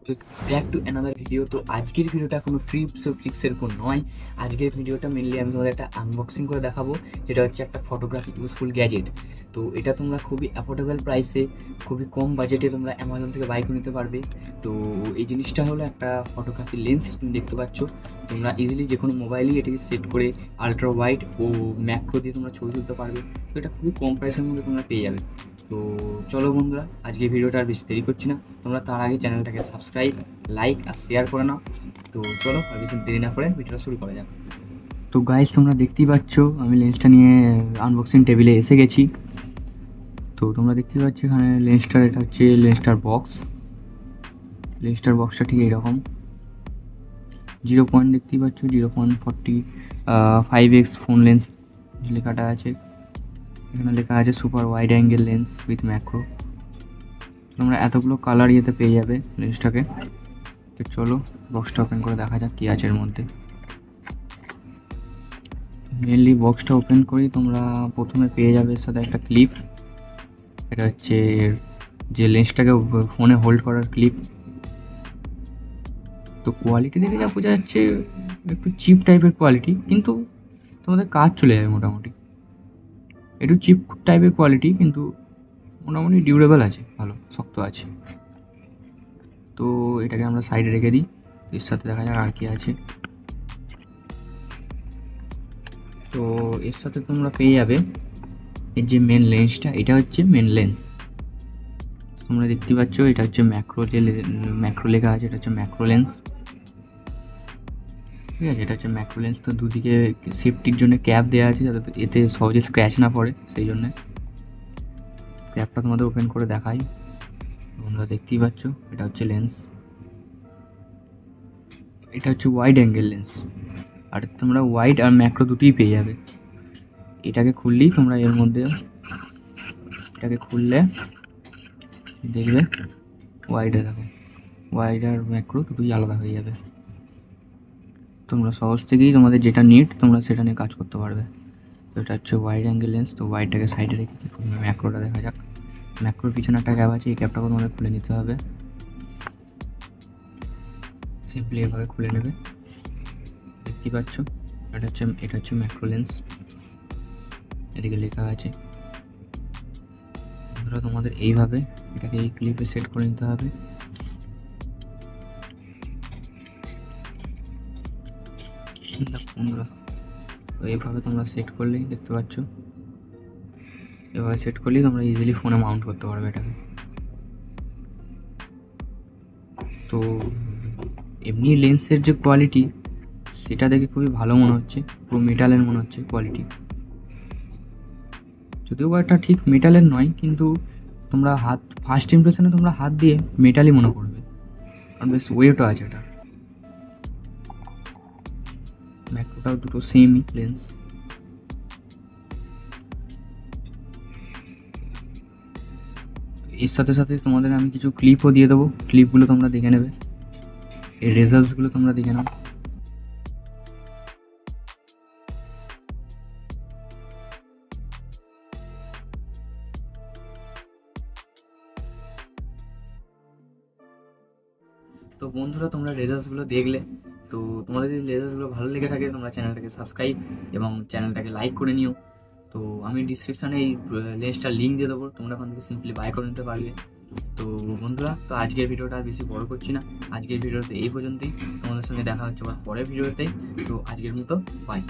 তো back to another video. তো আজকের ভিডিওটা কোনো ফ্লিক্সের উপর নয়। আজকের ভিডিওটা মেনলি আমি তোমাদের একটা আনবক্সিং করে দেখাবো, যেটা হচ্ছে একটা ফটোগ্রাফি ইউজফুল গ্যাজেট। তো এটা তোমরা খুবই অ্যাফোর্ডেবল প্রাইসে, খুবই কম বাজেটে তোমরা অ্যামাজন থেকে বাই করে নিতে পারবে। তো এই জিনিসটা হলো একটা ফটোগ্রাফি লেন্স। তুমি দেখতে পাচ্ছ, তোমরা ইজিলি যে কোনো মোবাইলেই এটাকে সেট করে আলট্রা ওয়াইড ও ম্যাক্রো দিয়ে তোমরা ছবি তুলতে পারবে। তো এটা খুবই কম প্রাইসের মধ্যে তোমরা পেয়ে যাবে। তো চলো বন্ধুরা, আজকে ভিডিওটা আর বেশি দেরি করছি না, তোমরা তার আগে চ্যানেলটাকে সাবস্ক্রাইব, লাইক আর শেয়ার করে নাও। তো চলো আর বেশি দেরি না করে ভিডিওটা শুরু করা যাক। তো গাইস, তোমরা দেখতেই পাচ্ছ আমি লেন্সটা নিয়ে আনবক্সিং টেবিলে এসে গেছি। তো তোমরা দেখতেই পাচ্ছ এখানে লেন্সটার, এটা হচ্ছে লেন্সটার বক্স। লেন্সটার বক্সটা ঠিক এইরকম, 0 দেখতেই পাচ্ছ, 0.45x ফোন লেন্স লেখাটা আছে। এখানে লেখা আছে super wide angle lens with macro. তোমরা এতগুলো কালার ইয়েতে পেয়ে যাবে লেন্সটাকে। তো চলো বক্সটা ওপেন করে দেখা যাক কী আছে এর মধ্যে। মেনলি বক্সটা ওপেন করেই তোমরা প্রথমে পেয়ে যাবে এর সাথে একটা ক্লিপ। এটা হচ্ছে যে লেন্সটাকে ফোনে হোল্ড করার ক্লিপ। তো কোয়ালিটি দেখে যা বোঝা যাচ্ছে একটু চিপ টাইপের কোয়ালিটি, কিন্তু তোমাদের কাজ চলে যাবে মোটামুটি। একটু চিপ টাইপের কোয়ালিটি, কিন্তু মোটামুটি ডিউরেবল আছে, ভালো শক্ত আছে। তো এটাকে আমরা সাইডে রেখে দিই। এর সাথে দেখা যাক আর কি আছে। তো এর সাথে তোমরা পেয়ে যাবে এর যে মেন লেন্সটা, এটা হচ্ছে মেন লেন্স। তোমরা দেখতে পাচ্ছ এটা হচ্ছে ম্যাক্রো, যে ম্যাক্রো লেখা আছে এটা হচ্ছে ম্যাক্রো লেন্স। ঠিক আছে, এটা হচ্ছে ম্যাক্রো লেন্স। তো দুদিকে সেফটির জন্য ক্যাপ দেওয়া আছে, যাতে এতে সহজে স্ক্র্যাচ না পড়ে, সেই জন্যে ক্যাপটা তোমাদের ওপেন করে দেখাই। তোমরা দেখতেই পাচ্ছ এটা হচ্ছে লেন্স। এটা হচ্ছে ওয়াইড অ্যাঙ্গেল লেন্স, আর তোমরা ওয়াইড আর ম্যাক্রো দুটোই পেয়ে যাবে। এটাকে খুললেই তোমরা এর মধ্যে, এটাকে খুললে দেখবে ওয়াইডে, দেখো ওয়াইড আর ম্যাক্রো দুটোই আলাদা হয়ে যাবে। তোমরা সহজ থেকেই তোমাদের যেটা নিড তোমরা সেটা নিয়ে কাজ করতে পারবে। তো এটা হচ্ছে ওয়াইড অ্যাঙ্গেল লেন্স। তো ওয়াইডটাকে সাইডে রেখে ম্যাক্রোটা দেখা যাক। ম্যাক্রোর পিছনে একটা ক্যাপ আছে, এই ক্যাপটাকে তোমাদের খুলে নিতে হবে। সিম্পলি এভাবে খুলে নেবে। দেখতেই পাচ্ছ এটা হচ্ছে ম্যাক্রো লেন্স, এদিকে লেখা আছে। বন্ধুরা তোমাদের এইভাবে এটাকে এই ক্লিপে সেট করে নিতে হবে। বন্ধুরা তো এইভাবে তোমরা সেট করলেই, দেখতে পাচ্ছ এভাবে সেট করলেই তোমরা ইজিলি ফোনে মাউন্ট করতে পারবে এটাকে। তো এমনি লেন্সের যে কোয়ালিটি সেটা দেখে খুবই ভালো মনে হচ্ছে, পুরো মেটালের মনে হচ্ছে কোয়ালিটি। যদিও বা এটা ঠিক মেটালের নয়, কিন্তু তোমরা ফার্স্ট ইমপ্রেশনে তোমরা হাত দিয়ে মেটালই মনে করবে, কারণ বেশ ওয়েটও আছে এটা। ম্যাক্রোটাও দুটো সেমই লেন্স। এর সাথে সাথে তোমাদের আমি কিছু ক্লিপও দিয়ে দেবো, ক্লিপগুলো তোমরা দেখে নেবে, এই রেজাল্টসগুলো তোমরা দেখে নাও। তো বন্ধুরা তোমরা রেজাল্টসগুলো দেখলে, তো তোমাদের যদি রেজাল্টসগুলো ভালো লেগে থাকে তোমরা চ্যানেলটাকে সাবস্ক্রাইব এবং চ্যানেলটাকে লাইক করে নিও। তো আমি ডিসক্রিপশানে এই লেন্সটার লিঙ্ক দিয়ে দেবো, তোমরা ওখান থেকে সিম্পলি বাই করে নিতে পারবে। তো বন্ধুরা, তো আজকের ভিডিওটা আর বেশি বড় করছি না, আজকের ভিডিওতে এই পর্যন্তই। তোমাদের সঙ্গে দেখা হচ্ছে আবার পরের ভিডিওতে। তো আজকের মতো বাই।